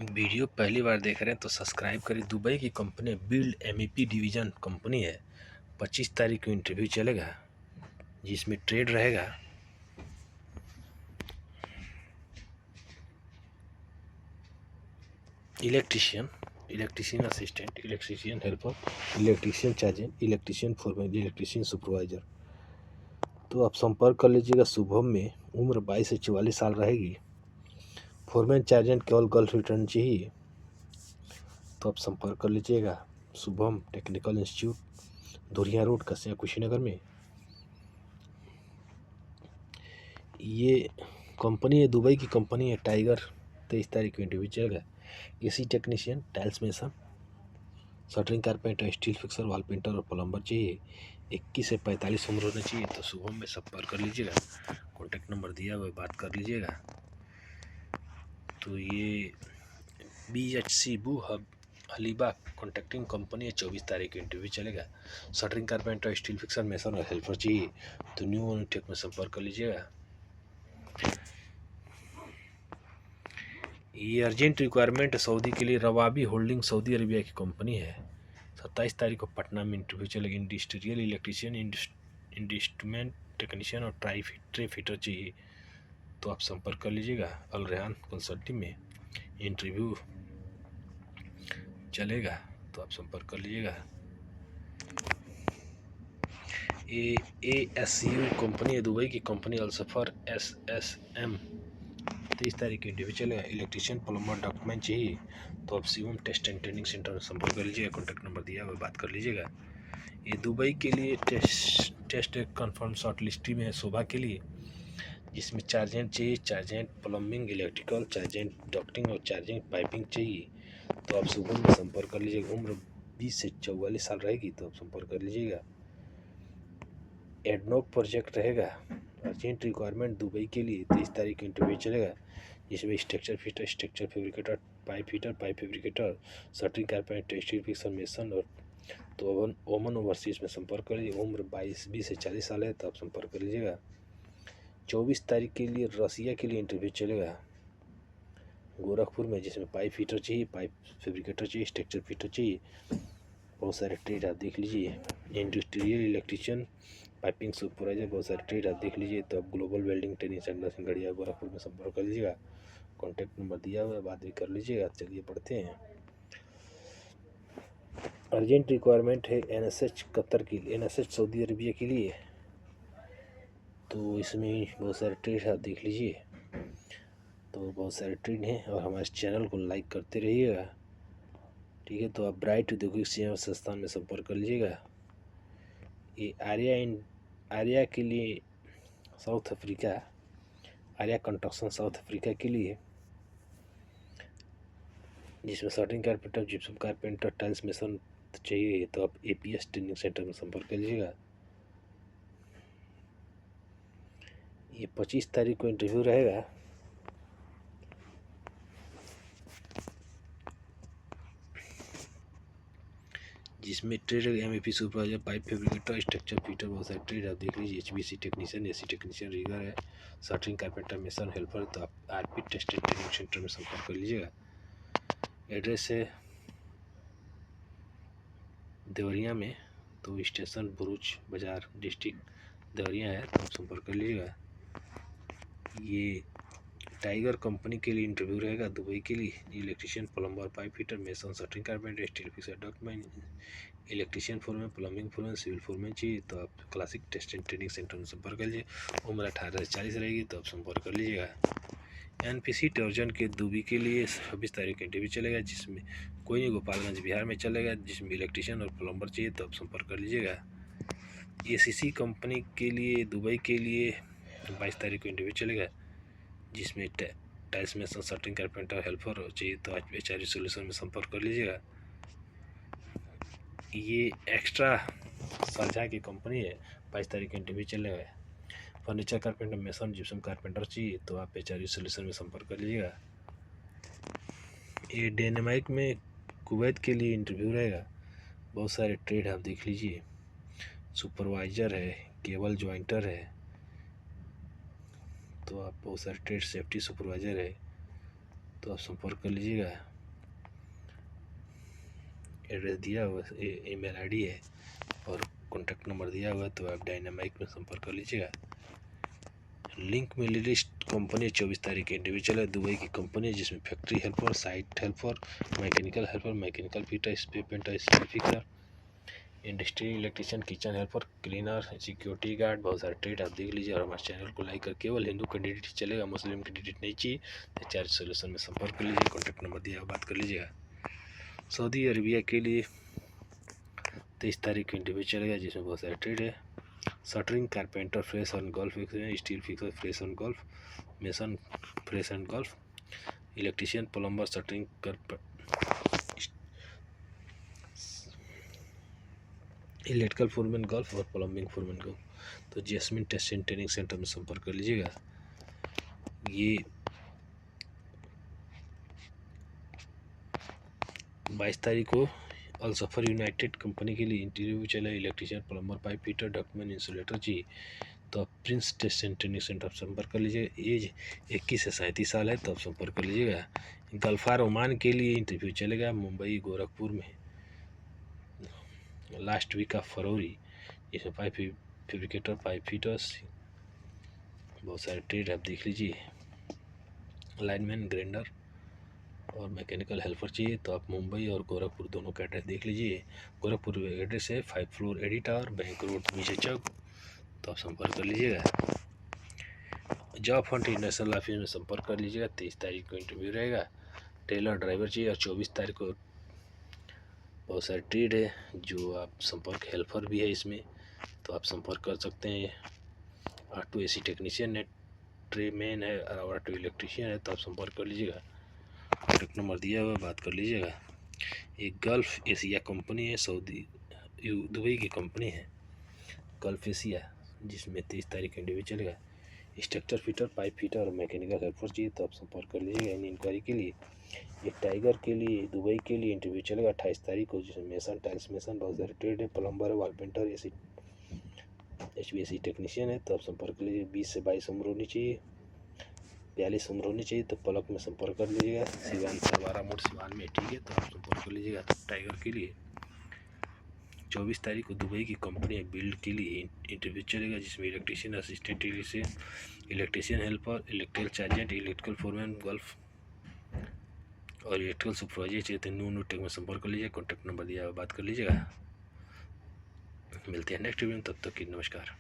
Video पहली बार देख रहे हैं तो सब्सक्राइब करें। दुबई की company build MEP division company है। 25 तारीख को इंटरव्यू चलेगा जिसमें ट्रेड रहेगा। Electrician assistant, electrician helper, electrician chargehand, electrician foreman, electrician supervisor. तो आप संपर्क कर लीजिएगा। शुभम में उम्र 22 से 44 साल रहेगी। फोरमैन चार्जेंट केवल गल्फ रिटर्न चाहिए तो आप संपर्क कर लीजिएगा। Shubham technical institute, Dhuriya road, Kasia, Kushinagar में। ये कंपनी है, दुबई की कंपनी है टाइगर। 23 तारीख को इंटरव्यू चलेगा। AC technician, tiles mason, shuttering carpenter, steel fixer, wall painter और प्लम्बर चाहिए। 21 से 45 उम्र होना चाहिए। तो शुभम में संपर्क कर लीजिएगा। कॉन्टैक्ट नंबर दिया हुआ है, बात कर लीजिएगा। तो ये BHC बू हब हलीबा कॉन्ट्रैक्टिंग कंपनी है। 24 तारीख को इंटरव्यू चलेगा। Shuttering carpenter, steel fixer, mason और हेल्पर चाहिए। तो न्यू टेक में संपर्क कर लीजिएगा। ये अर्जेंट रिक्वायरमेंट सऊदी के लिए। रवाबी होल्डिंग सऊदी अरेबिया की कंपनी है। 27 तारीख को पटना में इंटरव्यू चलेगा। इंडस्ट्रियल इलेक्ट्रीशियन, इंस्ट्रूमेंट टेक्नीशियन और ट्रे फिटर चाहिए। तो आप संपर्क कर लीजिएगा। अल रेहान कंसल्टिंग में इंटरव्यू चलेगा तो आप संपर्क कर लीजिएगा। ASU कंपनी है, दुबई की कंपनी। अल-सफर SSM 23 तारीख को इंटरव्यू चलेगा। इलेक्ट्रीशियन, प्लम्बर, डॉक्यूमेंट चाहिए तो आप Shivam test and training centre में संपर्क कर लीजिएगा। कॉन्टैक्ट नंबर दिया हुआ, बात कर लीजिएगा। ये दुबई के लिए टेस्ट एक कन्फर्म शॉर्ट लिस्ट में है शोभा के लिए, जिसमें चार्जेंट चाहिए, चार्जेंट प्लम्बिंग, इलेक्ट्रिकल, चार्जेंट डॉक्टिंग और चार्जेंट पाइपिंग चाहिए। तो आप शुभम में संपर्क कर लीजिएगा। उम्र 20 से 44 साल रहेगी तो आप संपर्क कर लीजिएगा। एडनॉक प्रोजेक्ट रहेगा। अर्जेंट रिक्वायरमेंट दुबई के लिए। 23 तारीख को इंटरव्यू चलेगा, जिसमें structure fitter, structure fabricator, pipe fitter, pipe fabricator, shuttering carpenter, steel fixer, mason और तो ओमन ओवरसीज में संपर्क कर लीजिए। उम्र 20 से 40 साल है तो आप संपर्क कर लीजिएगा। 24 तारीख के लिए रसिया के लिए इंटरव्यू चलेगा गोरखपुर में, जिसमें पाइप फिटर चाहिए, पाइप फैब्रिकेटर चाहिए, स्ट्रक्चर फिटर चाहिए। बहुत सारे ट्रेड आप देख लीजिए। इंडस्ट्रियल इलेक्ट्रीशियन, पाइपिंग सुपरवाइजर, बहुत सारे ट्रेड आप देख लीजिए। तो आप global welding training centre Singhadiya Gorakhpur में संपर्क कर लीजिएगा। कॉन्टैक्ट नंबर दिया हुआ है, बात भी कर लीजिएगा। चलिए पढ़ते हैं। अर्जेंट रिक्वायरमेंट है NSH कतर की, NSH सऊदी अरबिया के लिए। तो इसमें बहुत सारे ट्रेड आप देख लीजिए। तो बहुत सारे ट्रेड हैं और हमारे चैनल को लाइक करते रहिएगा, ठीक है। तो आप ब्राइट औद्योगिक सेवा संस्थान में संपर्क कर लीजिएगा। ये आर्या के लिए south Africa, Arya construction south Africa के लिए, जिसमें shuttering carpenter, gypsum carpenter, tiles mason चाहिए। तो आप APS ट्रेनिंग सेंटर में संपर्क कर लीजिएगा। ये 25 तारीख को इंटरव्यू रहेगा। जिसमें trade MEP supervisor, pipe fabricator, structure fitter, बहुत सारे ट्रेड आप देख लीजिए। HVAC technician, AC technician, rigger है, शटरिंग कारपेंटर, मेसन, हेल्पर। तो आप RP test and training centre में संपर्क कर लीजिएगा। एड्रेस है देवरिया में, तो स्टेशन बुरुज बाजार, डिस्ट्रिक्ट देवरिया है तो आप संपर्क कर लीजिएगा। ये टाइगर कंपनी के लिए इंटरव्यू रहेगा दुबई के लिए। Electrician, plumber, pipe fitter, mason, shuttering carpenter, steel fixer, document, electrician foreman, plumbing foreman, civil foreman चाहिए। तो आप classic test and training centre में संपर्क कर लीजिए। उम्र 18 से 40 रहेगी तो आप संपर्क कर लीजिएगा। NPC टर्जन के दुबई के लिए 26 तारीख को इंटरव्यू चलेगा, जिसमें कोई नहीं, गोपालगंज बिहार में चलेगा, जिसमें इलेक्ट्रीशियन और प्लम्बर चाहिए। तो आप संपर्क कर लीजिएगा। ACC कंपनी के लिए दुबई के लिए 22 तारीख को इंटरव्यू चलेगा, जिसमें टाइल्स में शटरिंग कारपेंटर, हेल्पर चाहिए। तो आज HRE सोल्यूशन में संपर्क कर लीजिएगा। ये एक्स्ट्रा साझा की कंपनी है। 22 तारीख को इंटरव्यू चलेगा। Furniture carpenter, mason, gypsum carpenter चाहिए। तो आप HRE सोल्यूशन में संपर्क कर लीजिएगा। ये डेनमार्क में कुवैत के लिए इंटरव्यू रहेगा। बहुत सारे ट्रेड आप देख लीजिए। सुपरवाइजर है, केबल ज्वाइंटर है। तो आप बहुत सारे ट्रेड, सेफ्टी सुपरवाइजर है तो आप संपर्क कर लीजिएगा। एड्रेस दिया हुआ है, ईमेल आईडी है और कॉन्टैक्ट नंबर दिया हुआ है, तो आप डायनामाइक में संपर्क कर लीजिएगा। लिंक में लिस्ट कंपनी 24 तारीख के इंडिविजुअल है, दुबई की कंपनी है, जिसमें factory helper, site helper, mechanical fitter, spray painter, spray fixer, industrial electrician, kitchen helper, cleaner, security guard, बहुत सारे ट्रेड आप देख लीजिए। और हमारे चैनल को लाइक कर, केवल हिंदू कैंडिडेट ही चलेगा, मुस्लिम कैंडिडेट नहीं चाहिए, तो चार्ज सोल्यूशन में संपर्क कर लीजिए, कॉन्टैक्ट नंबर दिया बात कर लीजिएगा। सऊदी अरबिया के लिए 23 तारीख को इंटरव्यू चलेगा, जिसमें बहुत सारे ट्रेड है। Shuttering, carpenter, fresh and gulf fixer, steel fixer, fresh and gulf, mason, fresh and gulf, electrician, plumber, shuttering, electrical foreman gulf और प्लम्बिंग फोरमैन गोल्फ। तो Jasmine test and training centre में संपर्क कर लीजिएगा। ये 22 तारीख को अल सफर यूनाइटेड कंपनी के लिए इंटरव्यू चला, electrician, plumber, pipe fitter, document, insulator चाहिए, तो आप Prince test and training centre पर संपर्क कर लीजिएगा। एज 21 से 37 साल है, तो आप संपर्क कर लीजिएगा। गल्फार ओमान के लिए इंटरव्यू चलेगा मुंबई गोरखपुर में लास्ट वीक ऑफ फरवरी, इसमें पाइप फैब्रिकेटर, पाइप फिटर्स, बहुत सारे ट्रेड आप देख लीजिए। लाइनमैन, ग्राइंडर और मैकेनिकल हेल्पर चाहिए, तो आप मुंबई और गोरखपुर दोनों का एड्रेस देख लीजिए। गोरखपुर एड्रेस है 5 floor AD tower, bank road, बीचे चौक, तो आप संपर्क कर लीजिएगा। जॉब हंट इंटरनेशनल ऑफिस में संपर्क कर लीजिएगा। 23 तारीख को इंटरव्यू रहेगा। टेलर, ड्राइवर चाहिए, और 24 तारीख को बहुत सारे ट्रेड है, जो आप संपर्क, हेल्पर भी है इसमें, तो आप संपर्क कर सकते हैं। ऑटो एसी टेक्नीशियन है, ट्रेमैन है, और ऑटो इलेक्ट्रीशियन है, तो आप संपर्क कर लीजिएगा। कॉन्टैक्ट नंबर दिया हुआ, बात कर लीजिएगा। एक गल्फ एशिया कंपनी है, सऊदी दुबई की कंपनी है गल्फ एशिया, जिसमें 23 तारीख का इंटरव्यू चलेगा। स्ट्रक्चर फिटर, पाइप फिटर और मैकेनिकल हेल्पर चाहिए, तो आप संपर्क कर लीजिएगा इन इंक्वायरी के लिए। एक टाइगर के लिए दुबई के लिए इंटरव्यू चलेगा 28 तारीख को, जिसमें मेसन, टाइल्स मेसन, बहुत सारे ट्रेड है, प्लम्बर है, वॉल पेंटर, HVAC टेक्नीशियन है, तो आप संपर्क कर लीजिए। 20 से 22 उम्र होनी चाहिए, 42 उम्र होनी चाहिए, तो पलक में संपर्क कर लीजिएगा। सिवान, सरवारा मोड़ सिवान में, ठीक है, तो आप संपर्क कर लीजिएगा टाइगर के लिए। 24 तारीख को दुबई की कंपनी बिल्ड के लिए इंटरव्यू चलेगा, जिसमें electrician, assistant electrician helper, electrical chargehand, electrical foreman gulf और इलेक्ट्रिकल सुपरवाइजर चाहिए, तो नू टेक में संपर्क कर लीजिए, कॉन्टैक्ट नंबर दिया बात कर लीजिएगा। मिलते हैं नेक्स्ट वीडियो में, तब तक की नमस्कार।